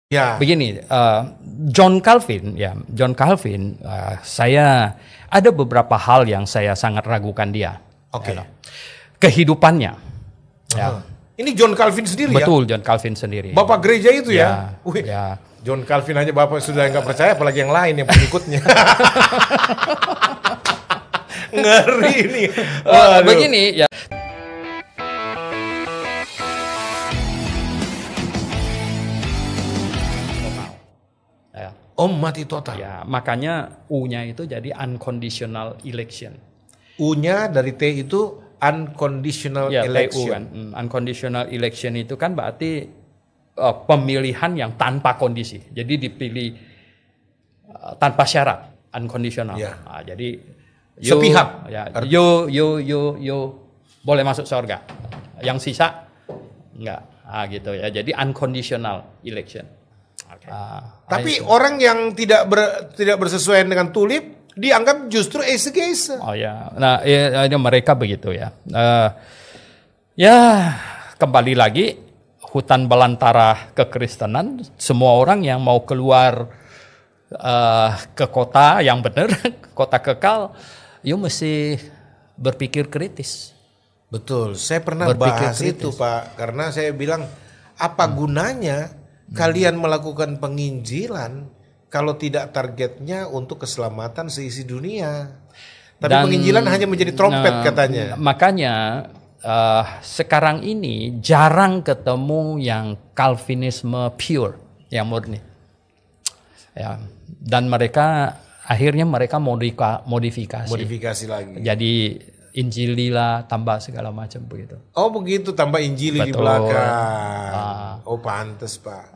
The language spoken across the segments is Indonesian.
Ya. Begini, John Calvin, saya ada beberapa hal yang saya sangat ragukan dia. Oke. Kehidupannya. Ya. Ini John Calvin sendiri ya? Betul, John Calvin sendiri. Bapak gereja itu ya? Wih, ya. John Calvin aja Bapak sudah nggak percaya, apalagi yang lain yang pengikutnya. Ngeri nih. Begini ya. Mati total. Ya, makanya U-nya itu jadi unconditional election. U-nya dari T itu unconditional election. Unconditional election itu kan berarti pemilihan yang tanpa kondisi. Jadi dipilih tanpa syarat, unconditional. Ya. Nah, jadi sepihak. Ya, boleh masuk surga. Yang sisa enggak. Gitu ya. Jadi unconditional election. Okay. Tapi orang yang tidak bersesuaian dengan tulip dianggap justru exegese. Oh ya, nah mereka begitu ya. Ya kembali lagi hutan belantara kekristenan. Semua orang yang mau keluar ke kota yang benar, kota kekal, you mesti berpikir kritis. Betul, saya pernah bahas itu Pak, karena saya bilang apa gunanya kalian melakukan penginjilan kalau tidak targetnya untuk keselamatan seisi dunia. Tapi penginjilan hanya menjadi trompet katanya. Makanya sekarang ini jarang ketemu yang Calvinisme pure, yang murni. Ya, dan akhirnya mereka modifikasi. Modifikasi lagi. Jadi Injili lah, tambah segala macam begitu. Oh begitu, tambah Injili di belakang. Oh pantes Pak.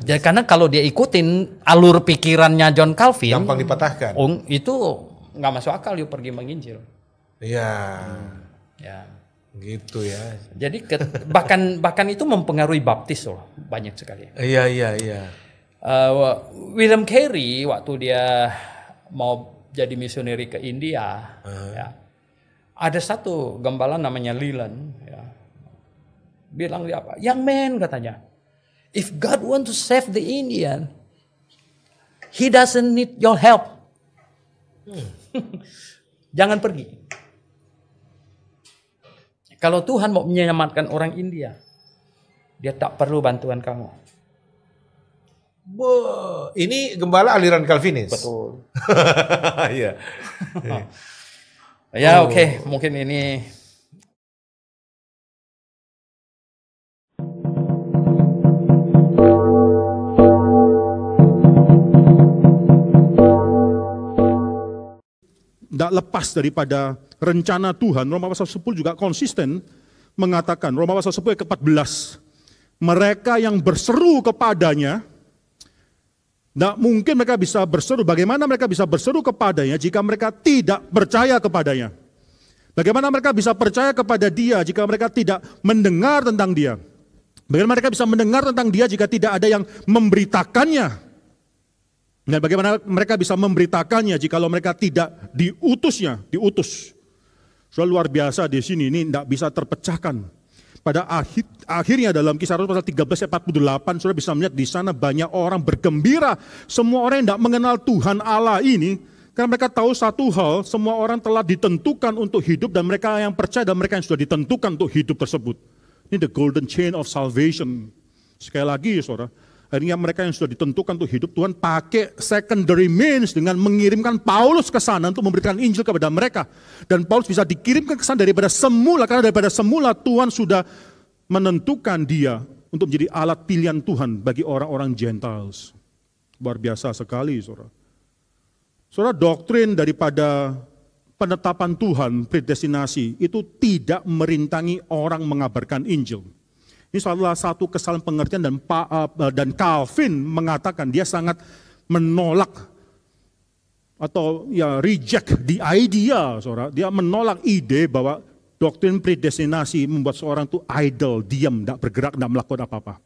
Jadi karena kalau dia ikutin alur pikirannya John Calvin, gampang dipatahkan. Itu nggak masuk akal yuk pergi menginjil. Iya. Ya. Gitu ya. Jadi bahkan itu mempengaruhi baptis loh, banyak sekali. Iya. William Carey waktu dia mau jadi misioneri ke India, ya. Ada satu gembala namanya Leland, ya. Bilang dia apa? Young man katanya, if God want to save the Indian, He doesn't need your help. Jangan pergi. Kalau Tuhan mau menyelamatkan orang India, Dia tak perlu bantuan kamu. Ini gembala aliran Calvinis. Betul. Iya. Ya oke, mungkin ini tidak lepas daripada rencana Tuhan. Roma pasal 10 juga konsisten mengatakan, Roma pasal 10 ayat ke-14, mereka yang berseru kepadanya, tidak mungkin mereka bisa berseru. Bagaimana mereka bisa berseru kepadanya jika mereka tidak percaya kepadanya? Bagaimana mereka bisa percaya kepada Dia jika mereka tidak mendengar tentang Dia? Bagaimana mereka bisa mendengar tentang Dia jika tidak ada yang memberitakannya? Dan bagaimana mereka bisa memberitakannya jika mereka tidak diutusnya? Diutus. Sudah luar biasa di sini, ini tidak bisa terpecahkan. Pada akhirnya dalam Kisah Rasul pasal 13 ayat 48, saudara bisa melihat di sana banyak orang bergembira. Semua orang yang tidak mengenal Tuhan Allah ini, karena mereka tahu satu hal, semua orang telah ditentukan untuk hidup dan mereka yang percaya dan mereka yang sudah ditentukan untuk hidup tersebut. Ini the golden chain of salvation. Sekali lagi saudara, akhirnya mereka yang sudah ditentukan untuk hidup, Tuhan pakai secondary means dengan mengirimkan Paulus ke sana untuk memberikan Injil kepada mereka. Dan Paulus bisa dikirimkan ke sana daripada semula, karena daripada semula Tuhan sudah menentukan dia untuk menjadi alat pilihan Tuhan bagi orang-orang Gentiles. Luar biasa sekali, saudara. Saudara, doktrin daripada penetapan Tuhan, predestinasi, itu tidak merintangi orang mengabarkan Injil. Ini salah satu kesalahan pengertian dan Calvin mengatakan dia sangat menolak atau ya reject the idea, saudara. Dia menolak ide bahwa doktrin predestinasi membuat seorang itu idle, diam, tidak bergerak, tidak melakukan apa-apa.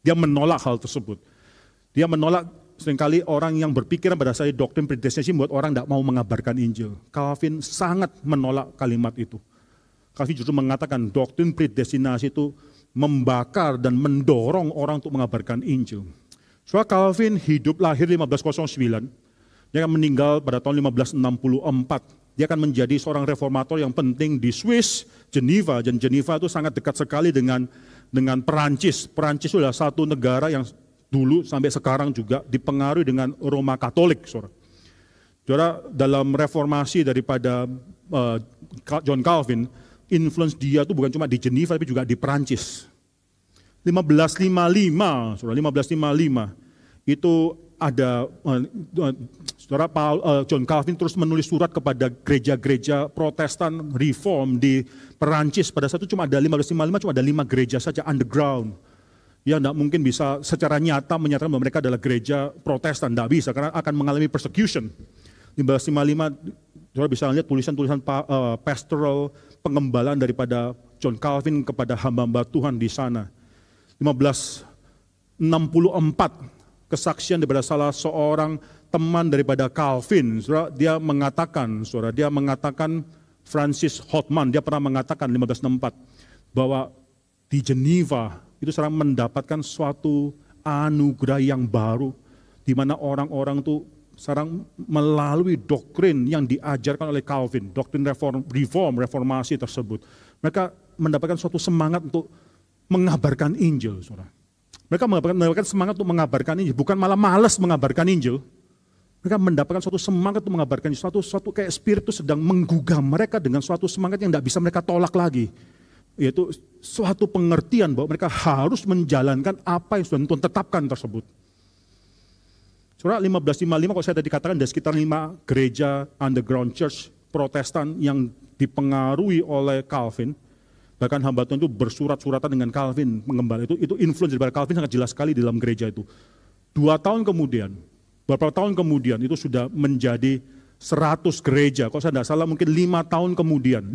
Dia menolak hal tersebut. Dia menolak seringkali orang yang berpikiran pada saat doktrin predestinasi membuat orang tidak mau mengabarkan Injil. Calvin sangat menolak kalimat itu. Calvin justru mengatakan doktrin predestinasi itu membakar dan mendorong orang untuk mengabarkan Injil. Saudara, Calvin hidup lahir 1509, dia akan meninggal pada tahun 1564. Dia akan menjadi seorang reformator yang penting di Swiss, Geneva, dan Geneva itu sangat dekat sekali dengan Perancis. Perancis adalah satu negara yang dulu sampai sekarang juga dipengaruhi dengan Roma Katolik. Saudara, dalam reformasi daripada John Calvin, influence dia itu bukan cuma di Geneva tapi juga di Perancis. 1555, saudara, 1555 itu ada saudara John Calvin terus menulis surat kepada gereja-gereja Protestan Reform di Perancis. Pada saat itu cuma ada 1555 cuma ada 5 gereja saja underground. Ya, tidak mungkin bisa secara nyata menyatakan bahwa mereka adalah gereja Protestan, tidak bisa karena akan mengalami persecution. 1555 saudara bisa lihat tulisan-tulisan pastoral pengembalaan daripada John Calvin kepada hamba-hamba Tuhan di sana. 1564 kesaksian daripada salah seorang teman daripada Calvin, saudara, dia mengatakan Francis Hotman, dia pernah mengatakan 1564 bahwa di Geneva itu sekarang mendapatkan suatu anugerah yang baru di mana orang-orang itu sekarang melalui doktrin yang diajarkan oleh Calvin, doktrin reformasi tersebut, mereka mendapatkan suatu semangat untuk mengabarkan Injil, saudara. Mereka mendapatkan semangat untuk mengabarkan Injil, bukan malah malas mengabarkan Injil. Mereka mendapatkan suatu semangat untuk mengabarkan Injil, suatu kayak spirit itu sedang menggugah mereka dengan suatu semangat yang tidak bisa mereka tolak lagi. Yaitu suatu pengertian bahwa mereka harus menjalankan apa yang sudah Tuhan tetapkan tersebut. Saudara, 1555 kalau saya tadi katakan ada sekitar 5 gereja underground church Protestan yang dipengaruhi oleh Calvin. Bahkan hamba Tuhan itu bersurat-suratan dengan Calvin, mengembala itu influence daripada Calvin sangat jelas sekali di dalam gereja itu. Beberapa tahun kemudian itu sudah menjadi 100 gereja. Kalau saya tidak salah mungkin 5 tahun kemudian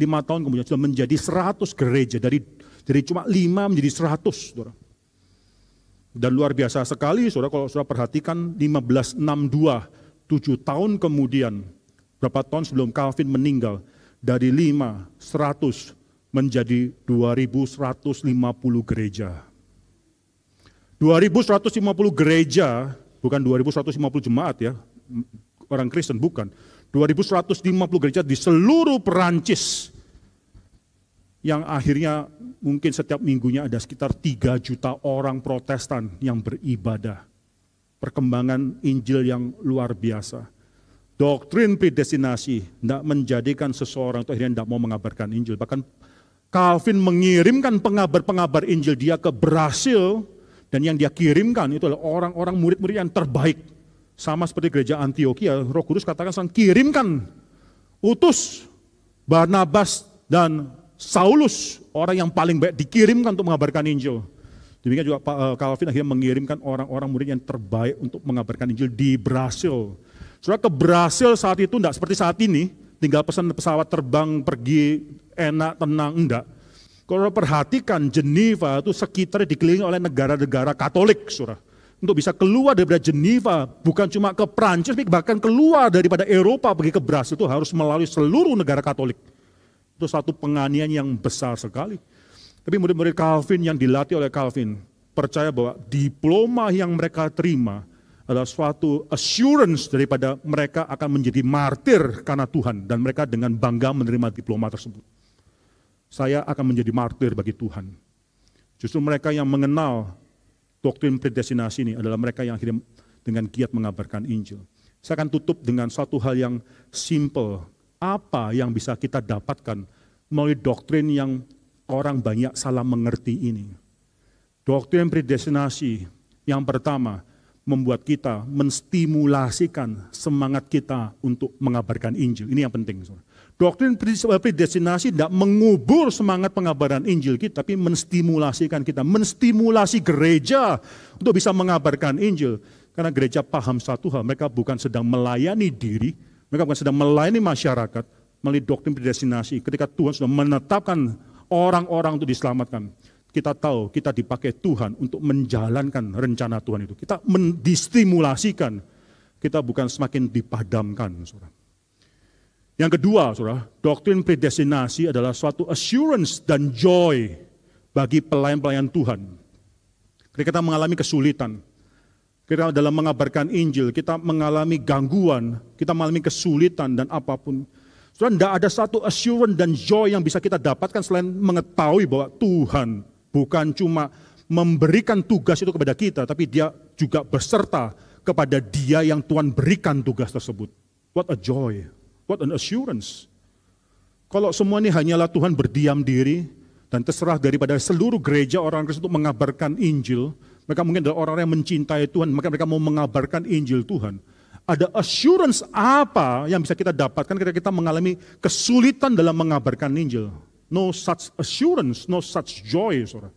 sudah menjadi 100 gereja. Dari cuma 5 menjadi 100, saudara. Dan luar biasa sekali, saudara, kalau saudara perhatikan 1562, 7 tahun kemudian, berapa tahun sebelum Calvin meninggal, dari 5, 100, menjadi 2150 gereja. 2150 gereja, bukan 2150 jemaat ya, orang Kristen bukan. 2150 gereja di seluruh Perancis yang akhirnya mungkin setiap minggunya ada sekitar 3 juta orang Protestan yang beribadah. Perkembangan Injil yang luar biasa. Doktrin predestinasi tidak menjadikan seseorang itu akhirnya tidak mau mengabarkan Injil. Bahkan Calvin mengirimkan pengabar-pengabar Injil dia ke Brasil, dan yang dia kirimkan itu adalah orang-orang murid-murid yang terbaik. Sama seperti gereja Antioquia, Roh Kudus katakan kirimkan, utus Barnabas dan Saulus, orang yang paling baik dikirimkan untuk mengabarkan Injil. Demikian juga Calvin akhirnya mengirimkan orang-orang murid yang terbaik untuk mengabarkan Injil di Brasil. Saudara, ke Brasil saat itu tidak seperti saat ini, tinggal pesan pesawat terbang pergi enak, tenang, enggak. Kalau perhatikan Geneva itu sekitarnya dikelilingi oleh negara-negara Katolik, saudara. Untuk bisa keluar daripada Geneva, bukan cuma ke Prancis, bahkan keluar daripada Eropa pergi ke Brasil itu harus melalui seluruh negara Katolik. Itu satu penganiayaan yang besar sekali. Tapi murid-murid Calvin yang dilatih oleh Calvin percaya bahwa diploma yang mereka terima adalah suatu assurance daripada mereka akan menjadi martir karena Tuhan, dan mereka dengan bangga menerima diploma tersebut. Saya akan menjadi martir bagi Tuhan. Justru mereka yang mengenal doktrin predestinasi ini adalah mereka yang akhirnya dengan giat mengabarkan Injil. Saya akan tutup dengan satu hal yang simple. Apa yang bisa kita dapatkan melalui doktrin yang orang banyak salah mengerti ini? Doktrin predestinasi yang pertama membuat kita menstimulasikan semangat kita untuk mengabarkan Injil. Ini yang penting. Doktrin predestinasi tidak mengubur semangat pengabaran Injil kita, tapi menstimulasikan kita, menstimulasi gereja untuk bisa mengabarkan Injil. Karena gereja paham satu hal, mereka bukan sedang melayani diri, mereka bukan sedang melayani masyarakat melalui doktrin predestinasi. Ketika Tuhan sudah menetapkan orang-orang untuk diselamatkan, kita tahu kita dipakai Tuhan untuk menjalankan rencana Tuhan itu. Kita mendistimulasikan, kita bukan semakin dipadamkan, saudara. Yang kedua, saudara, doktrin predestinasi adalah suatu assurance dan joy bagi pelayan-pelayan Tuhan. Ketika kita mengalami kesulitan, Kita dalam mengabarkan Injil, kita mengalami gangguan, kita mengalami kesulitan dan apapun. Saudara, tidak ada satu assurance dan joy yang bisa kita dapatkan selain mengetahui bahwa Tuhan bukan cuma memberikan tugas itu kepada kita, tapi Dia juga berserta kepada Dia yang Tuhan berikan tugas tersebut. What a joy, what an assurance. Kalau semua ini hanyalah Tuhan berdiam diri dan terserah daripada seluruh gereja orang Kristen untuk mengabarkan Injil, mereka mungkin adalah orang yang mencintai Tuhan, maka mereka mau mengabarkan Injil Tuhan. Ada assurance apa yang bisa kita dapatkan ketika kita mengalami kesulitan dalam mengabarkan Injil? No such assurance, no such joy, saudara.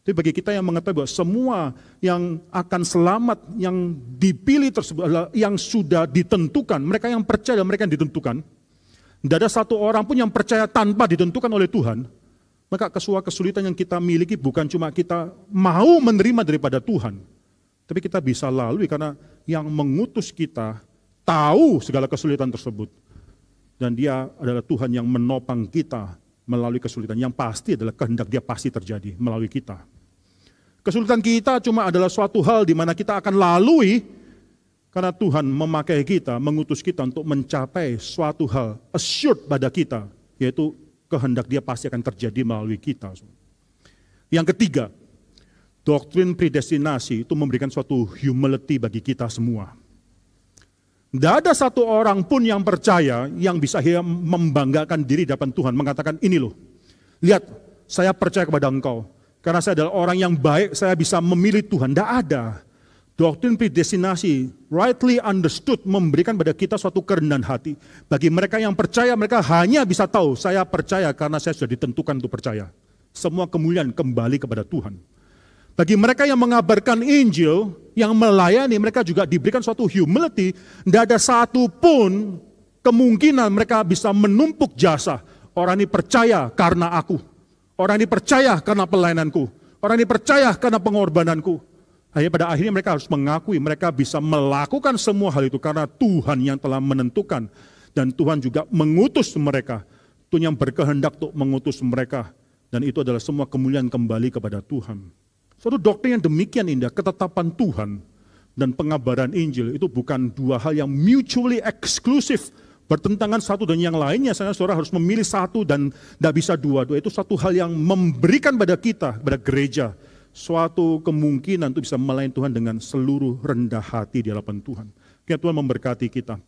Tapi bagi kita yang mengetahui bahwa semua yang akan selamat, yang dipilih tersebut adalah yang sudah ditentukan, mereka yang percaya dan mereka yang ditentukan. Tidak ada satu orang pun yang percaya tanpa ditentukan oleh Tuhan. Maka kesulitan yang kita miliki bukan cuma kita mau menerima daripada Tuhan, tapi kita bisa lalui karena yang mengutus kita tahu segala kesulitan tersebut. Dan Dia adalah Tuhan yang menopang kita melalui kesulitan. Yang pasti adalah kehendak Dia pasti terjadi melalui kita. Kesulitan kita cuma adalah suatu hal di mana kita akan lalui karena Tuhan memakai kita, mengutus kita untuk mencapai suatu hal assured pada kita, yaitu kehendak Dia pasti akan terjadi melalui kita. Yang ketiga, doktrin predestinasi itu memberikan suatu humility bagi kita semua. Tidak ada satu orang pun yang percaya yang bisa membanggakan diri di hadapan Tuhan, mengatakan ini loh, lihat saya percaya kepada engkau, karena saya adalah orang yang baik, saya bisa memilih Tuhan. Tidak ada. Doktrin predestinasi, rightly understood, memberikan pada kita suatu kerendahan hati. Bagi mereka yang percaya, mereka hanya bisa tahu, saya percaya karena saya sudah ditentukan untuk percaya. Semua kemuliaan kembali kepada Tuhan. Bagi mereka yang mengabarkan Injil, yang melayani, mereka juga diberikan suatu humility. Tidak ada satu pun kemungkinan mereka bisa menumpuk jasa. Orang ini percaya karena aku. Orang ini percaya karena pelayananku. Orang ini percaya karena pengorbananku. Hanya pada akhirnya mereka harus mengakui mereka bisa melakukan semua hal itu karena Tuhan yang telah menentukan. Dan Tuhan juga mengutus mereka. Tuhan yang berkehendak untuk mengutus mereka. Dan itu adalah semua kemuliaan kembali kepada Tuhan. Suatu doktrin yang demikian indah, ketetapan Tuhan dan pengabaran Injil itu bukan dua hal yang mutually exclusive, bertentangan satu dan yang lainnya. Saudara harus memilih satu dan tidak bisa dua-dua. Itu satu hal yang memberikan pada kita, pada gereja, suatu kemungkinan untuk bisa melayani Tuhan dengan seluruh rendah hati di hadapan Tuhan. Kiranya Tuhan memberkati kita.